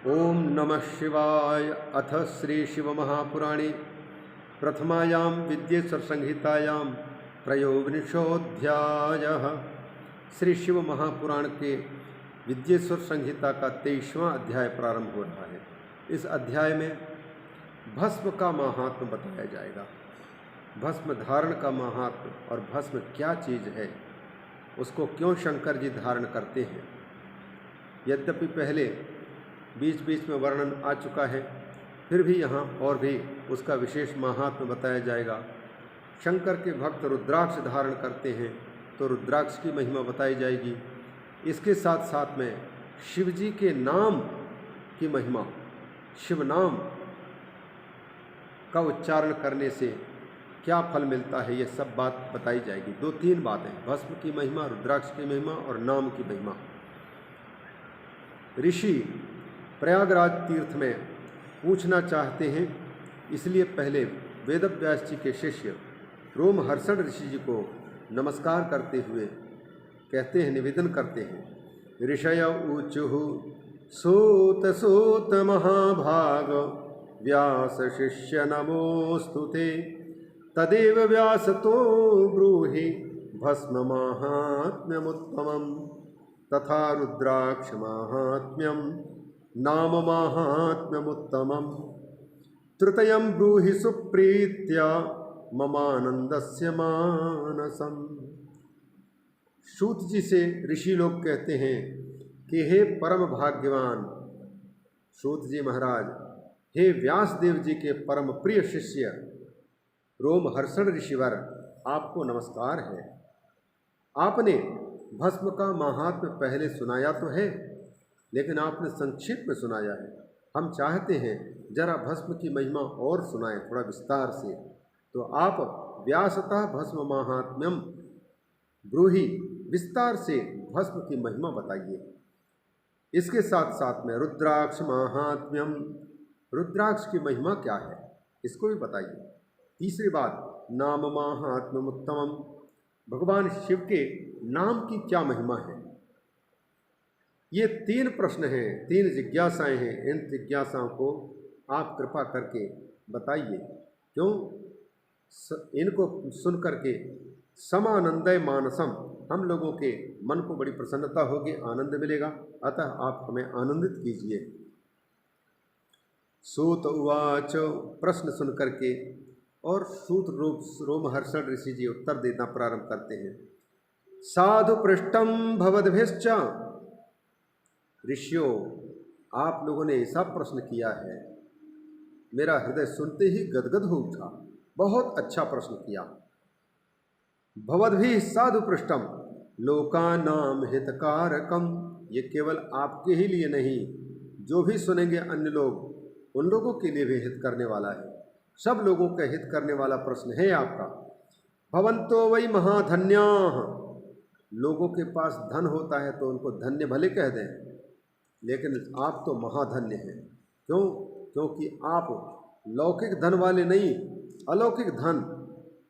ओम नमः शिवाय। अथ श्री शिवमहापुराणे प्रथमायां विद्येश्वरसंहितायां त्रयोविंशोऽध्यायः। श्री शिव महापुराण के विद्येश्वर संहिता का 23वां अध्याय प्रारंभ हो रहा है। इस अध्याय में भस्म का महात्म्य बताया जाएगा। भस्म धारण का महात्म्य और भस्म क्या चीज़ है, उसको क्यों शंकर जी धारण करते हैं। यद्यपि पहले बीच बीच में वर्णन आ चुका है, फिर भी यहाँ और भी उसका विशेष महात्म्य बताया जाएगा। शंकर के भक्त रुद्राक्ष धारण करते हैं तो रुद्राक्ष की महिमा बताई जाएगी। इसके साथ साथ में शिव जी के नाम की महिमा, शिव नाम का उच्चारण करने से क्या फल मिलता है, ये सब बात बताई जाएगी। 2-3 बातें, भस्म की महिमा, रुद्राक्ष की महिमा और नाम की महिमा। ऋषि प्रयागराज तीर्थ में पूछना चाहते हैं, इसलिए पहले वेदव्यास जी के शिष्य रोमहर्षण ऋषि जी को नमस्कार करते हुए कहते हैं, निवेदन करते हैं। ऋषय ऊचुः सूत सूत महाभाग व्यास शिष्य नमोस्तुते तदेव व्यास तो ब्रूहि भस्म माहात्म्यमुत्तमं तथा रुद्राक्ष माहात्म्यम नाम माहात्म्यमुत्तमं तृतीयं ब्रूहि सुप्रीत्या ममानंदस्य मानसम। सूत जी से ऋषि लोग कहते हैं कि हे परम भाग्यवान सूत जी महाराज, हे व्यास देव जी के परम प्रिय शिष्य रोमहर्षण ऋषिवर, आपको नमस्कार है। आपने भस्म का महात्म्य पहले सुनाया तो है, लेकिन आपने संक्षिप्त में सुनाया है। हम चाहते हैं जरा भस्म की महिमा और सुनाएं थोड़ा विस्तार से, तो आप व्यासतः भस्म महात्म्यम ब्रूहि, विस्तार से भस्म की महिमा बताइए। इसके साथ साथ में रुद्राक्ष महात्म्यम, रुद्राक्ष की महिमा क्या है, इसको भी बताइए। तीसरी बात, नाम महात्म्यम उत्तमम, भगवान शिव के नाम की क्या महिमा है। ये 3 प्रश्न हैं, 3 जिज्ञासाएं हैं। इन जिज्ञासाओं को आप कृपा करके बताइए। क्यों? इनको सुन करके समानंदय मानसम, हम लोगों के मन को बड़ी प्रसन्नता होगी, आनंद मिलेगा। अतः आप हमें आनंदित कीजिए। सूत उवाच, प्रश्न सुन करके और सूत रूप रोमहर्षण ऋषि जी उत्तर देना प्रारंभ करते हैं। साधु पृष्ठम भवद्भिश्च, ऋषियों आप लोगों ने ऐसा प्रश्न किया है, मेरा हृदय सुनते ही गदगद हो उठा। बहुत अच्छा प्रश्न किया। भवद्भिः साधु पृष्ठम लोकानाम हितकारकम, ये केवल आपके ही लिए नहीं, जो भी सुनेंगे अन्य लोग, उन लोगों के लिए भी हित करने वाला है। सब लोगों का हित करने वाला प्रश्न है आपका। भवन्तो वै महाधन्याः, लोगों के पास धन होता है तो उनको धन्य भले कह दें, लेकिन आप तो महाधन्य हैं। क्यों? क्योंकि आप लौकिक धन वाले नहीं, अलौकिक धन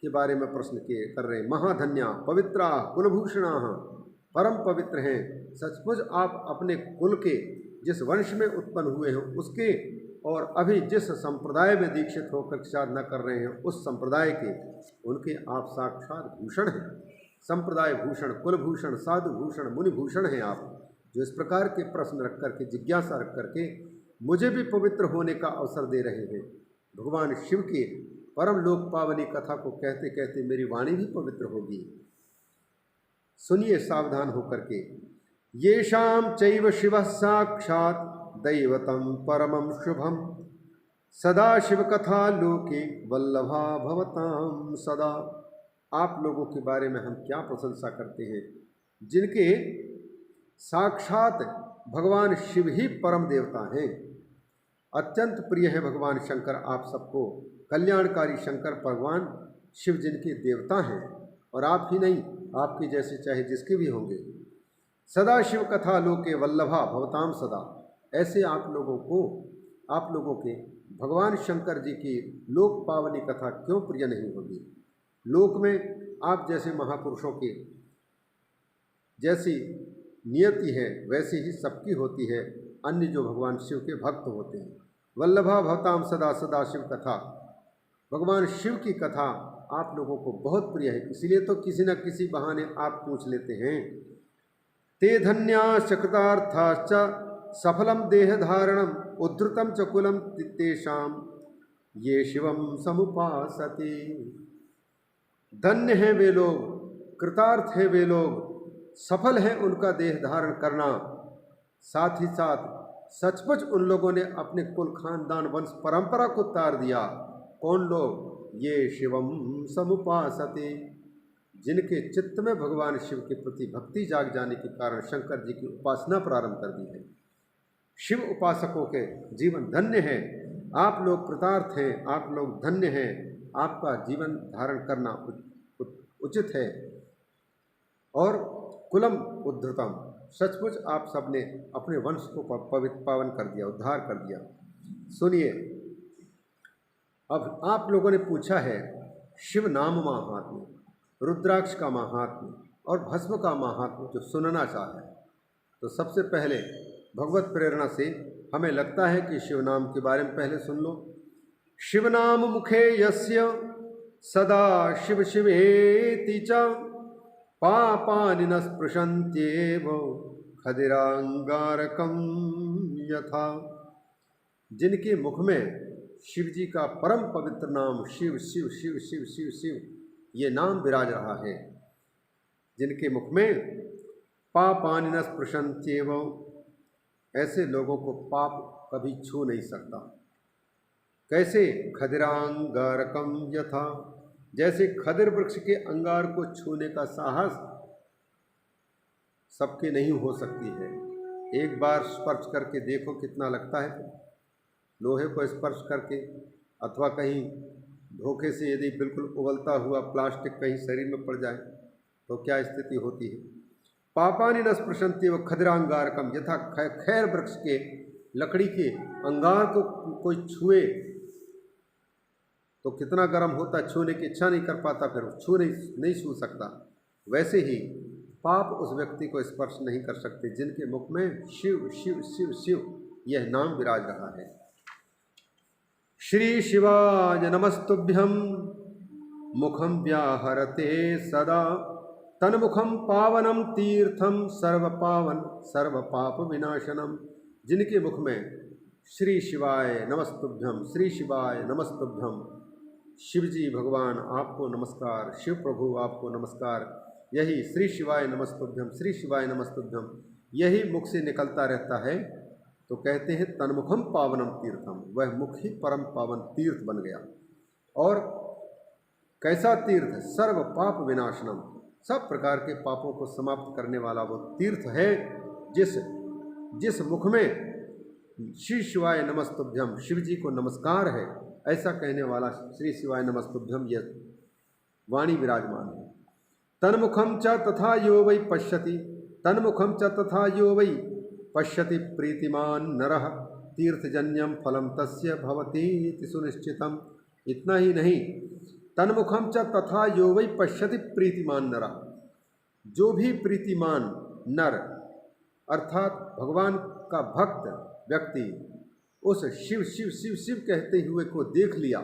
के बारे में प्रश्न कर रहे हैं। महाधन्या पवित्रा कुलभूषणा, परम पवित्र हैं। सचमुच आप अपने कुल के, जिस वंश में उत्पन्न हुए हैं उसके, और अभी जिस संप्रदाय में दीक्षित होकर साधना कर रहे हैं उस संप्रदाय के, उनके आप साक्षात भूषण हैं। संप्रदाय भूषण, कुलभूषण, साधु भूषण, मुनि भूषण हैं आप, जो इस प्रकार के प्रश्न रख करके, जिज्ञासा रख करके मुझे भी पवित्र होने का अवसर दे रहे हैं। भगवान शिव के परम लोक पावनी कथा को कहते कहते मेरी वाणी भी पवित्र होगी। सुनिए सावधान होकर के। येषां चैव शिवः साक्षात् दैवतं परमं शुभम सदा शिव कथा लोके वल्लभा भवतां सदा। आप लोगों के बारे में हम क्या प्रशंसा करते हैं, जिनके साक्षात भगवान शिव ही परम देवता हैं। अत्यंत प्रिय है भगवान शंकर आप सबको। कल्याणकारी शंकर भगवान शिव जिनके देवता हैं, और आप ही नहीं, आपके जैसे चाहे जिसके भी होंगे। सदा शिव कथा लोके वल्लभा भवताम सदा, ऐसे आप लोगों को, आप लोगों के भगवान शंकर जी की लोक पावनी कथा क्यों प्रिय नहीं होगी। लोक में आप जैसे महापुरुषों के जैसी नियति है वैसी ही सबकी होती है। अन्य जो भगवान शिव के भक्त होते हैं। वल्लभा भवताम सदा सदा शिव कथा, भगवान शिव की कथा आप लोगों को बहुत प्रिय है, इसलिए तो किसी न किसी बहाने आप पूछ लेते हैं। ते धन्या कृतार्थाश्च सफलम देह धारणम उद्धृतम च कुलम तेषाम ये शिवम समुपासते। धन्य हैं वे लोग, कृतार्थ हैं वे लोग, सफल है उनका देह धारण करना, साथ ही साथ सचमुच उन लोगों ने अपने कुल खानदान वंश परंपरा को तार दिया। कौन लोग? ये शिवम समुपासते, जिनके चित्त में भगवान शिव के प्रति भक्ति जाग जाने के कारण शंकर जी की उपासना प्रारंभ कर दी है। शिव उपासकों के जीवन धन्य है। आप लोग कृतार्थ हैं, आप लोग धन्य हैं, आपका जीवन धारण करना उचित है। और कुलम उद्धृतम, सचमुच आप सबने अपने वंश को पवित्र पावन कर दिया, उद्धार कर दिया। सुनिए, अब आप लोगों ने पूछा है शिव नाम महात्म्य, रुद्राक्ष का महात्म्य और भस्म का महात्म्य जो सुनना चाहे, तो सबसे पहले भगवत प्रेरणा से हमें लगता है कि शिव नाम के बारे में पहले सुन लो। शिव नाम मुखे यस्य सदा शिव शिवेति च पापानि न स्पृशन्त्येव खदिरांगारकम यथा। जिनके मुख में शिव जी का परम पवित्र नाम शिव शिव शिव शिव शिव शिव ये नाम विराज रहा है, जिनके मुख में पापानि न स्पृशन्त्येव, ऐसे लोगों को पाप कभी छू नहीं सकता। कैसे? खदिरांगारकम यथा, जैसे खदिर वृक्ष के अंगार को छूने का साहस सबके नहीं हो सकती है। एक बार स्पर्श करके देखो कितना लगता है। लोहे को स्पर्श करके अथवा कहीं धोखे से यदि बिल्कुल उबलता हुआ प्लास्टिक कहीं शरीर में पड़ जाए तो क्या स्थिति होती है। पापानि न स्पृशन्ति व खदिरांगारकम यथा, खैर वृक्ष के लकड़ी के अंगार को कोई छुए तो कितना गर्म होता, छूने की इच्छा नहीं कर पाता, फिर नहीं छू सकता। वैसे ही पाप उस व्यक्ति को स्पर्श नहीं कर सकते जिनके मुख में शिव शिव शिव शिव यह नाम विराज रहा है। श्री शिवाय नमस्तुभ्यं मुखं व्याहरते सदा तन्मुखं पावनं तीर्थं सर्वपावन सर्वपाप विनाशनम। जिनके मुख में श्री शिवाय नमस्तुभ्यं, श्री शिवाय नमस्तुभ्यं, शिव जी भगवान आपको नमस्कार, शिव प्रभु आपको नमस्कार, यही श्री शिवाय नमस्तुभ्यं, श्री शिवाय नमस्तुभ्यं यही मुख से निकलता रहता है तो कहते हैं तन्मुखम पावनम तीर्थम, वह मुख ही परम पावन तीर्थ बन गया। और कैसा तीर्थ? सर्व पाप विनाशनम, सब प्रकार के पापों को समाप्त करने वाला वो तीर्थ है जिस मुख में श्री शिवाय नमस्तुभ्यम, शिव जी को नमस्कार है, ऐसा कहने वाला श्री शिवाय नमस्तुभ्यम यह वाणी विराजमान है। तन्मुखम च तथा यो वै पश्यति, तन्मुखम च तथा यो वै पश्यति प्रीतिमान नरः तीर्थजन्यम फलम तस्य भवति इति सुनिश्चितम। इतना ही नहीं, तन्मुखम च तथा यो वै पश्यति प्रीतिमान नरः, जो भी प्रीतिमान नर अर्थात भगवान का भक्त व्यक्ति उस शिव शिव शिव शिव कहते हुए को देख लिया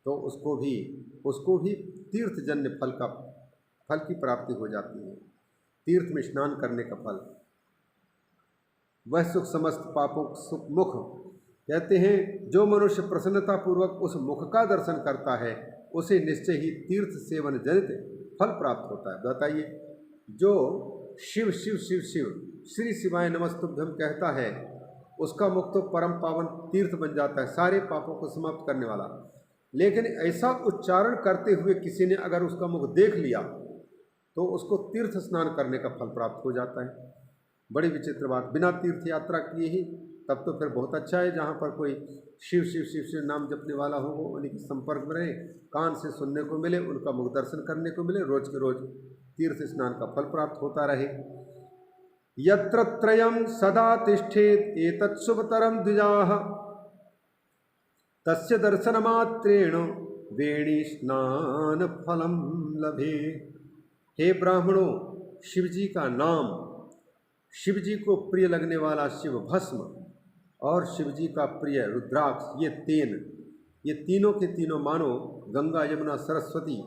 तो उसको भी तीर्थजन्य फल की प्राप्ति हो जाती है। तीर्थ में स्नान करने का फल, वह सुख समस्त पापों सुख मुख। कहते हैं जो मनुष्य प्रसन्नतापूर्वक उस मुख का दर्शन करता है उसे निश्चय ही तीर्थ सेवन जनित फल प्राप्त होता है। बताइए, जो शिव शिव शिव शिव श्री शिवाय नमस्तुभ्यम कहता है उसका मुख तो परम पावन तीर्थ बन जाता है, सारे पापों को समाप्त करने वाला। लेकिन ऐसा उच्चारण करते हुए किसी ने अगर उसका मुख देख लिया तो उसको तीर्थ स्नान करने का फल प्राप्त हो जाता है। बड़ी विचित्र बात, बिना तीर्थ यात्रा किए ही तब तो फिर बहुत अच्छा है। जहाँ पर कोई शिव शिव शिव शिव नाम जपने वाला हो वो उन्हीं के संपर्क में रहे, कान से सुनने को मिले, उनका मुख दर्शन करने को मिले, रोज के रोज तीर्थ स्नान का फल प्राप्त होता रहे। यत्र त्रयं सदा तिष्ठेत एतत् शुभतरं द्विजाः तस्य दर्शनमात्रेण वेणी स्नान फलम लभे। हे ब्राह्मणों, शिव जी का नाम शिव जी को प्रिय लगने वाला शिव भस्म और शिव जी का प्रिय रुद्राक्ष, ये तीनों के तीनों मानो गंगा यमुना सरस्वती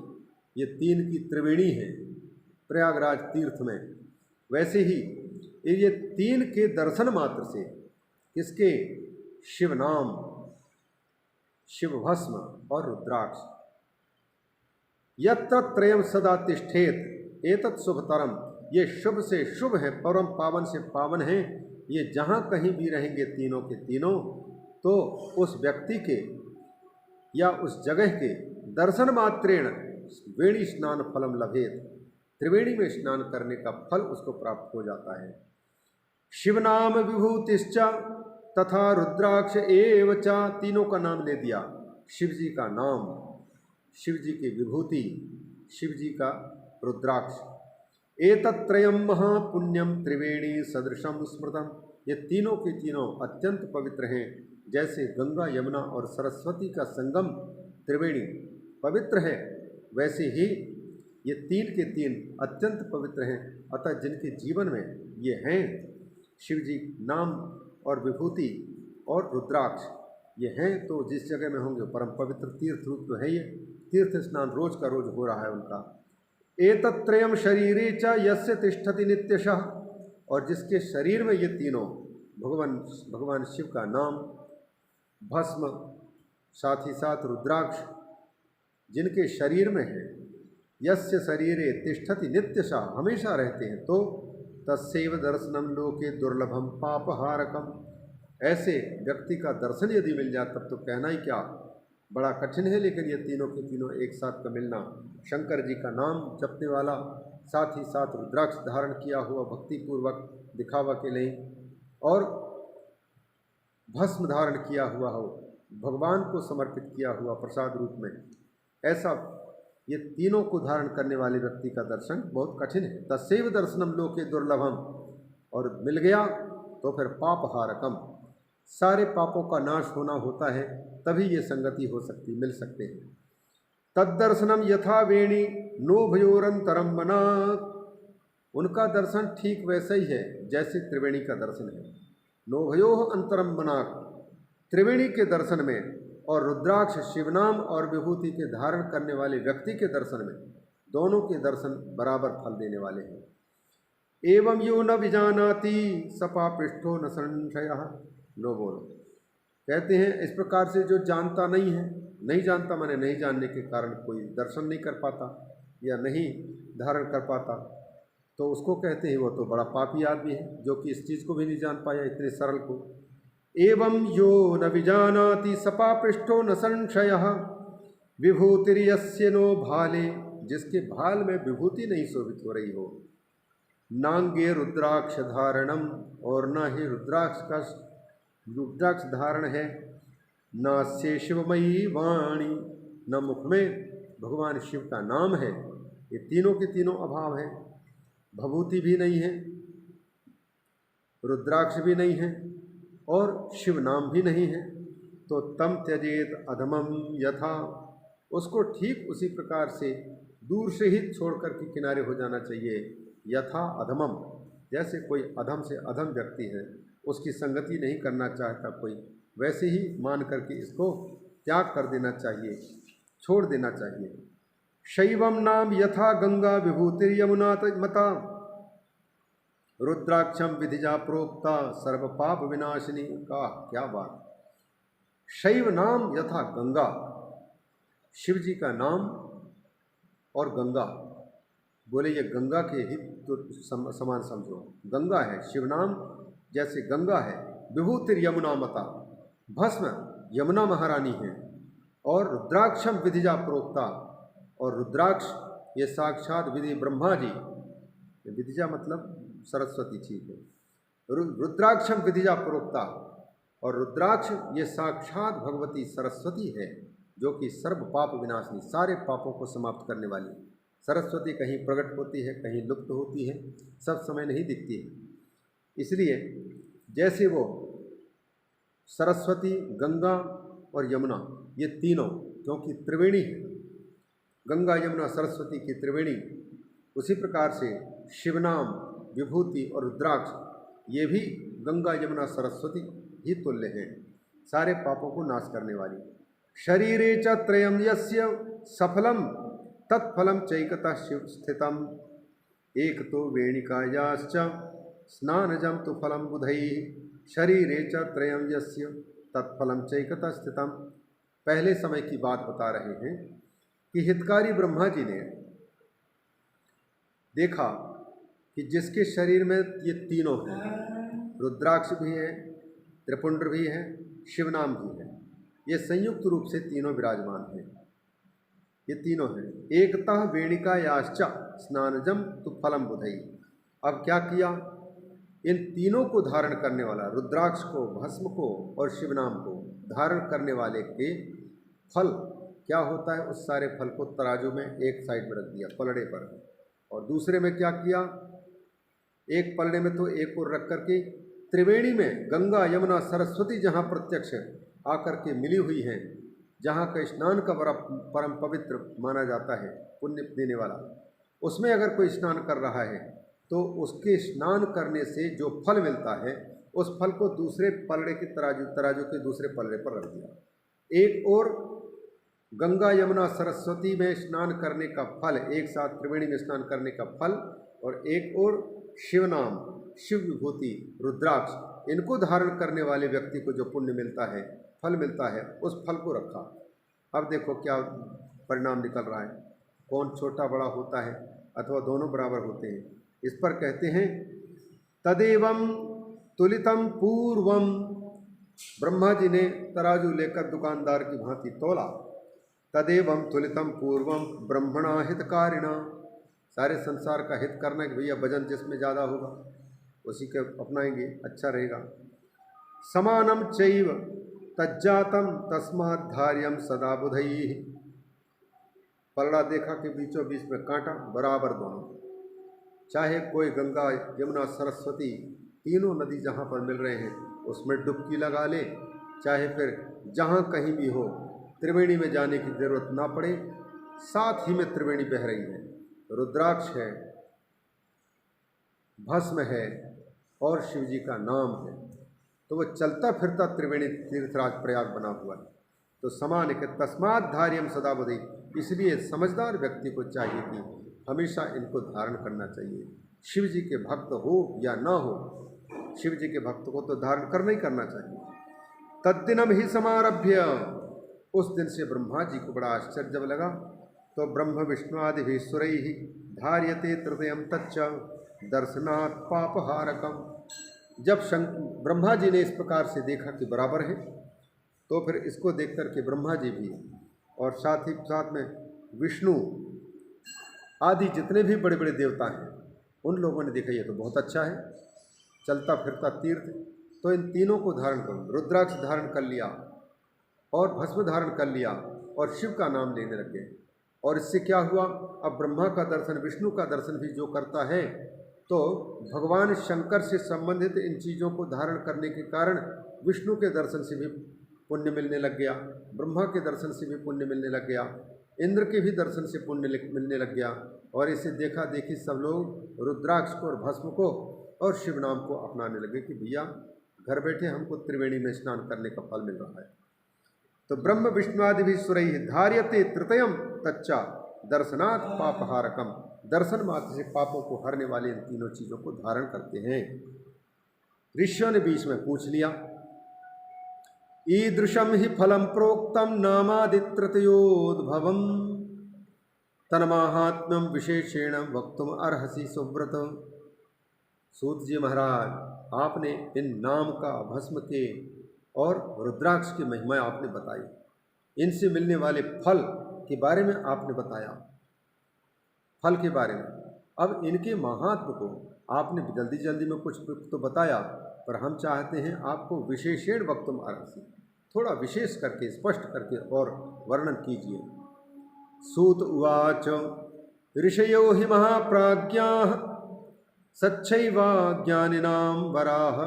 ये तीन की त्रिवेणी है प्रयागराज तीर्थ में। वैसे ही ये तीन के दर्शन मात्र से किसके, शिव नाम, शिव भस्म और रुद्राक्ष, यत्र त्रयम सदा तिष्ठेत एतत् शुभतरम, ये शुभ से शुभ है, परम पावन से पावन है। ये जहाँ कहीं भी रहेंगे तीनों के तीनों, तो उस व्यक्ति के या उस जगह के दर्शन मात्रेण वेणी स्नान फलम लभेत, त्रिवेणी में स्नान करने का फल उसको प्राप्त हो जाता है। शिवनाम विभूतिश्च तथा रुद्राक्ष एव च, तीनों का नाम ले दिया, शिव जी का नाम, शिव जी की विभूति, शिव जी का रुद्राक्ष। एतत्त्रयम् महापुण्यम त्रिवेणी सदृशम स्मृतम, ये तीनों के तीनों अत्यंत पवित्र हैं, जैसे गंगा यमुना और सरस्वती का संगम त्रिवेणी पवित्र है, वैसे ही ये तीन के तीन अत्यंत पवित्र हैं। अतः जिनके जीवन में ये हैं शिव जी नाम और विभूति और रुद्राक्ष ये हैं, तो जिस जगह में होंगे परम पवित्र तीर्थ रूप तो है, ये तीर्थ स्नान रोज का रोज हो रहा है उनका। एतत्त्रयम् शरीरे च यस्य तिष्ठति नित्यशः, और जिसके शरीर में ये तीनों भगवान शिव का नाम, भस्म, साथ ही साथ रुद्राक्ष जिनके शरीर में है, यस्य शरीरे तिष्ठति नित्यशः, हमेशा रहते हैं, तो तस्यैव दर्शनम लोके दुर्लभम पापहारकम, ऐसे व्यक्ति का दर्शन यदि मिल जाए तब तो कहना ही क्या, बड़ा कठिन है। लेकिन ये तीनों के तीनों एक साथ का मिलना, शंकर जी का नाम जपने वाला, साथ ही साथ रुद्राक्ष धारण किया हुआ भक्तिपूर्वक दिखावा के लिए, और भस्म धारण किया हुआ हो, भगवान को समर्पित किया हुआ प्रसाद रूप में, ऐसा ये तीनों को धारण करने वाले व्यक्ति का दर्शन बहुत कठिन है। तस्यैव दर्शनम लोके दुर्लभम, और मिल गया तो फिर पापहारकम, सारे पापों का नाश होना होता है, तभी ये संगति हो सकती, मिल सकते हैं। तद्दर्शनम यथा वेणी नोभयोरंतरम मना, उनका दर्शन ठीक वैसा ही है जैसे त्रिवेणी का दर्शन है। नोभयोः अंतरम मना, त्रिवेणी के दर्शन में और रुद्राक्ष शिवनाम और विभूति के धारण करने वाले व्यक्ति के दर्शन में, दोनों के दर्शन बराबर फल देने वाले हैं। एवं यो न विजानाति सपापृष्ठो न संशयः, लो बोलो, कहते हैं इस प्रकार से जो जानता नहीं है, नहीं जानता माने नहीं जानने के कारण कोई दर्शन नहीं कर पाता या नहीं धारण कर पाता, तो उसको कहते हैं वो तो बड़ा पापी आदमी है, जो कि इस चीज़ को भी नहीं जान पाया, इतने सरल को। एवं यो न विजानाति सपापृष्ठो न संशयः विभूतिर्यस्य नो भाले, जिसके भाल में विभूति नहीं शोभित हो रही हो, नांगे रुद्राक्ष धारणम, और न ही रुद्राक्ष धारण है, नास्ये शिवमयी वाणी, न मुख में भगवान शिव का नाम है, ये तीनों के तीनों अभाव है, भभूति भी नहीं है, रुद्राक्ष भी नहीं है और शिव नाम भी नहीं है, तो तम त्यजेत अधमम यथा, उसको ठीक उसी प्रकार से दूर से ही छोड़कर के किनारे हो जाना चाहिए। यथा अधमम, जैसे कोई अधम से अधम व्यक्ति है, उसकी संगति नहीं करना चाहता कोई, वैसे ही मान करके इसको त्याग कर देना चाहिए, छोड़ देना चाहिए। शैवम नाम यथा गंगा विभूतिर्यमुना मता, रुद्राक्षम विधिजा प्रोक्ता सर्व पाप विनाशिनी, का क्या बात। शैव नाम यथा गंगा, शिव जी का नाम और गंगा, बोले ये गंगा के ही तो समान समझो, गंगा है शिव नाम जैसे गंगा है, विभूतिर यमुना मता, भस्म यमुना महारानी है, और रुद्राक्षम विधिजा प्रोक्ता, और रुद्राक्ष ये साक्षात विधि ब्रह्मा जी, विधिजा मतलब सरस्वती, ठीक है, रुद्राक्षम विधिजा प्रोक्ता, और रुद्राक्ष ये साक्षात भगवती सरस्वती है, जो कि सर्व पाप विनाशिनी, सारे पापों को समाप्त करने वाली। सरस्वती कहीं प्रकट होती है, कहीं लुप्त होती है, सब समय नहीं दिखती है, इसलिए जैसे वो सरस्वती, गंगा और यमुना ये तीनों, क्योंकि त्रिवेणी है, गंगा यमुना सरस्वती की त्रिवेणी, उसी प्रकार से शिवनाम, विभूति और रुद्राक्ष ये भी गंगा यमुना सरस्वती ही तुल्य हैं, सारे पापों को नाश करने वाली। शरीरे च त्रयं यस्य सफलम तत्फलम चैकतः शिव स्थितम, एक तो वेणिकायाश्च स्नानजम तो फलम बुधई, शरीरे च त्रयं यस्य तत्फलम चैकतः स्थितम। पहले समय की बात बता रहे हैं कि हितकारी ब्रह्मा जी ने देखा कि जिसके शरीर में ये तीनों हैं, रुद्राक्ष भी है, त्रिपुंड भी है, शिवनाम भी है, ये संयुक्त रूप से तीनों विराजमान हैं। ये तीनों हैं। एकतः वेणिकायाश्च स्नानजम तु फलम बुधई। अब क्या किया, इन तीनों को धारण करने वाला, रुद्राक्ष को, भस्म को और शिवनाम को धारण करने वाले के फल क्या होता है, उस सारे फल को तराजू में एक साइड में रख दिया पलड़े पर, और दूसरे में क्या किया, एक पलड़े में तो एक और रख करके त्रिवेणी में गंगा यमुना सरस्वती जहाँ प्रत्यक्ष आकर के मिली हुई हैं, जहाँ का स्नान का बड़ा परम पवित्र माना जाता है, पुण्य देने वाला, उसमें अगर कोई स्नान कर रहा है तो उसके स्नान करने से जो फल मिलता है, उस फल को दूसरे पलड़े के तराजू के दूसरे पलड़े पर रख दिया। एक और गंगा यमुना सरस्वती में स्नान करने का फल, एक साथ त्रिवेणी में स्नान करने का फल, और एक और शिवनाम, शिव विभूति, रुद्राक्ष, इनको धारण करने वाले व्यक्ति को जो पुण्य मिलता है, फल मिलता है, उस फल को रखा। अब देखो क्या परिणाम निकल रहा है, कौन छोटा बड़ा होता है अथवा दोनों बराबर होते हैं। इस पर कहते हैं तदेवं तुलितम पूर्वम, ब्रह्मा जी ने तराजू लेकर दुकानदार की भांति तोला। तदेवं तुलितम पूर्वम ब्रह्मणा हितकारिणा, सारे संसार का हित करना कि भैया वजन जिसमें ज़्यादा होगा उसी के अपनाएंगे, अच्छा रहेगा। समानम चैव तज्जातम तस्माद्धार्यम सदा बुधई, पलड़ा देखा कि बीचों बीच में कांटा, बराबर दोनों, चाहे कोई गंगा यमुना सरस्वती तीनों नदी जहाँ पर मिल रहे हैं उसमें डुबकी लगा ले, चाहे फिर जहाँ कहीं भी हो त्रिवेणी में जाने की जरूरत ना पड़े, साथ ही में त्रिवेणी बह रही है, रुद्राक्ष है, भस्म है और शिव जी का नाम है, तो वह चलता फिरता त्रिवेणी तीर्थराज प्रयाग बना हुआ है। तो समान के तस्मात् धार्यम सदा बुधई, इसलिए समझदार व्यक्ति को चाहिए कि हमेशा इनको धारण करना चाहिए। शिव जी के भक्त हो या ना हो, शिव जी के भक्त को तो धारण करना ही करना चाहिए। तद्दिनम ही समारभ्य, उस दिन से ब्रह्मा जी को बड़ा आश्चर्य जब लगा, तो ब्रह्म विष्णुआदि भी सुरई ही धार्यते तृतयम तच्च दर्शनात् पापहारकम। जब ब्रह्मा जी ने इस प्रकार से देखा कि बराबर है, तो फिर इसको देख कर के ब्रह्मा जी भी और साथ ही साथ में विष्णु आदि जितने भी बड़े बड़े देवता हैं, उन लोगों ने देखा ये तो बहुत अच्छा है, चलता फिरता तीर्थ, तो इन तीनों को धारण करो। रुद्राक्ष धारण कर लिया और भस्म धारण कर लिया और शिव का नाम लेने लग गए। और इससे क्या हुआ, अब ब्रह्मा का दर्शन, विष्णु का दर्शन भी जो करता है, तो भगवान शंकर से संबंधित इन चीज़ों को धारण करने के कारण विष्णु के दर्शन से भी पुण्य मिलने लग गया, ब्रह्मा के दर्शन से भी पुण्य मिलने लग गया, इंद्र के भी दर्शन से पुण्य मिलने लग गया। और इसे देखा देखी सब लोग रुद्राक्ष को और भस्म को और शिव नाम को अपनाने लगे कि भैया घर बैठे हमको त्रिवेणी में स्नान करने का फल मिल रहा है। तो ब्रह्म विष्णुआदि भी सुरई धार्यते तृतयम तच्चा दर्शनात् पापहारकम, दर्शन मात्र से पापों को हरने वाले इन तीनों चीज़ों को धारण करते हैं। ऋषियों ने बीच में पूछ लिया, ईदृशम ही फलम प्रोक्तम नामादित्रतयोद्भवम तन्माहात्म्यम विशेषेण वक्तुम अर्हसि सुव्रत। सूत जी महाराज, आपने इन नाम का, भस्म के और रुद्राक्ष की महिमा आपने बताई, इनसे मिलने वाले फल के बारे में आपने बताया, फल के बारे में। अब इनके महात्म को आपने जल्दी जल्दी में कुछ तो बताया, पर हम चाहते हैं आपको विशेषेण वक्तुम अर्हसि, थोड़ा विशेष करके, स्पष्ट करके और वर्णन कीजिए। सूत उवाच ऋषयो हि महाप्राज्ञाः सच्चैव ज्ञानिनां वराः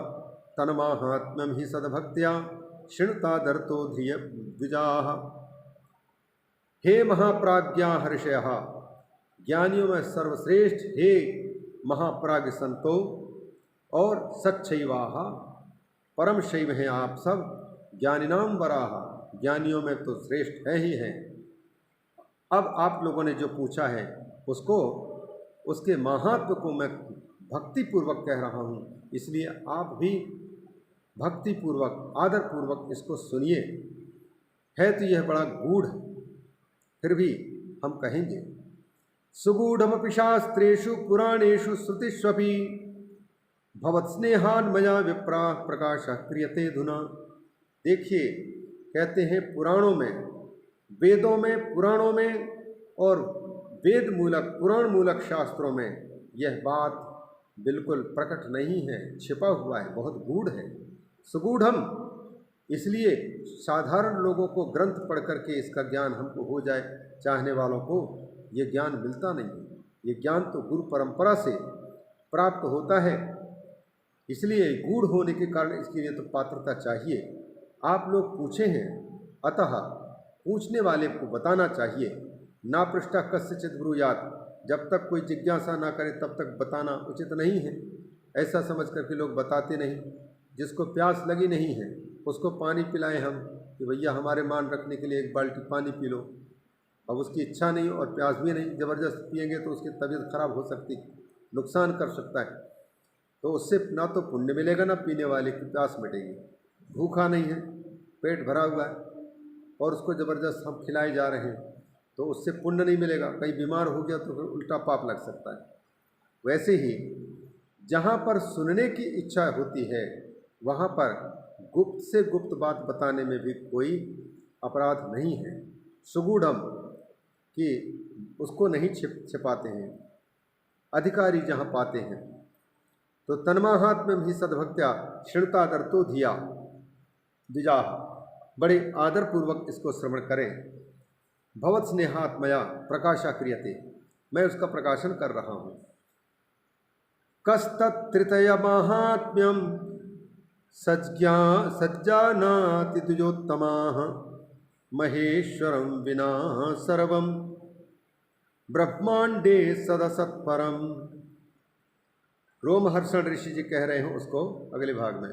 तन्माहात्म्यं हि सद्भक्त्या शृणुतादर्तो धिय द्विजाः। हे महाप्राज्ञाः ऋषयः, ज्ञानियों में सर्वश्रेष्ठ हे महाप्राज्ञ संतो, और सच्चैवाह परम शैव हैं आप सब, ज्ञानिनाम वराह, ज्ञानियों में तो श्रेष्ठ है ही हैं। अब आप लोगों ने जो पूछा है उसको, उसके महात्म को मैं भक्तिपूर्वक कह रहा हूँ, इसलिए आप भी भक्तिपूर्वक आदरपूर्वक इसको सुनिए। है तो यह बड़ा गूढ़, फिर भी हम कहेंगे। सुगूढ़मपि शास्त्रेषु पुराणेषु श्रुतिष्वपि भवत्स्नेहान् मया विप्राः प्रकाशः क्रियते धुना। देखिए, कहते हैं पुराणों में, वेदों में, पुराणों में और वेद मूलक पुराण मूलक शास्त्रों में यह बात बिल्कुल प्रकट नहीं है, छिपा हुआ है, बहुत गूढ़ है। सुगूढ़म, इसलिए साधारण लोगों को ग्रंथ पढ़ करके इसका ज्ञान हमको हो जाए, चाहने वालों को ये ज्ञान मिलता नहीं है। ये ज्ञान तो गुरु परंपरा से प्राप्त होता है, इसलिए गूढ़ होने के कारण इसके लिए तो पात्रता चाहिए। आप लोग पूछे हैं, अतः पूछने वाले को बताना चाहिए। ना पृष्ठा कस्यचित् ब्रूयात्, जब तक कोई जिज्ञासा ना करे तब तक बताना उचित नहीं है। ऐसा समझ करके लोग बताते नहीं। जिसको प्यास लगी नहीं है उसको पानी पिलाएं हम कि भैया हमारे मान रखने के लिए एक बाल्टी पानी पी लो। अब उसकी इच्छा नहीं और प्यास भी नहीं, ज़बरदस्त पिएंगे तो उसकी तबीयत खराब हो सकती, नुकसान कर सकता है। तो उससे ना तो पुण्य मिलेगा ना पीने वाले की प्यास मिटेगी। भूखा नहीं है, पेट भरा हुआ है और उसको ज़बरदस्त हम खिलाए जा रहे हैं तो उससे पुण्य नहीं मिलेगा। कहीं बीमार हो गया तो फिर उल्टा पाप लग सकता है। वैसे ही जहाँ पर सुनने की इच्छा होती है वहाँ पर गुप्त से गुप्त बात बताने में भी कोई अपराध नहीं है। सुगूढ़म कि उसको नहीं छिपाते हैं, अधिकारी जहाँ पाते हैं। तो तन्माहात्म्यम ही सद्भक्त्या शृणुतादर्तो धिया द्विजाः, बड़े आदरपूर्वक इसको श्रवण करें। भवत् स्नेहात्मया प्रकाशा क्रियते, मैं उसका प्रकाशन कर रहा हूँ। कस्तत्तृतय माहात्म्यम सज्जानाति द्विजोत्तमाः, महेश्वरं विना सर्वं ब्रह्मांडे सदसत्परम। रोमहर्षण ऋषि जी कह रहे हैं उसको अगले भाग में।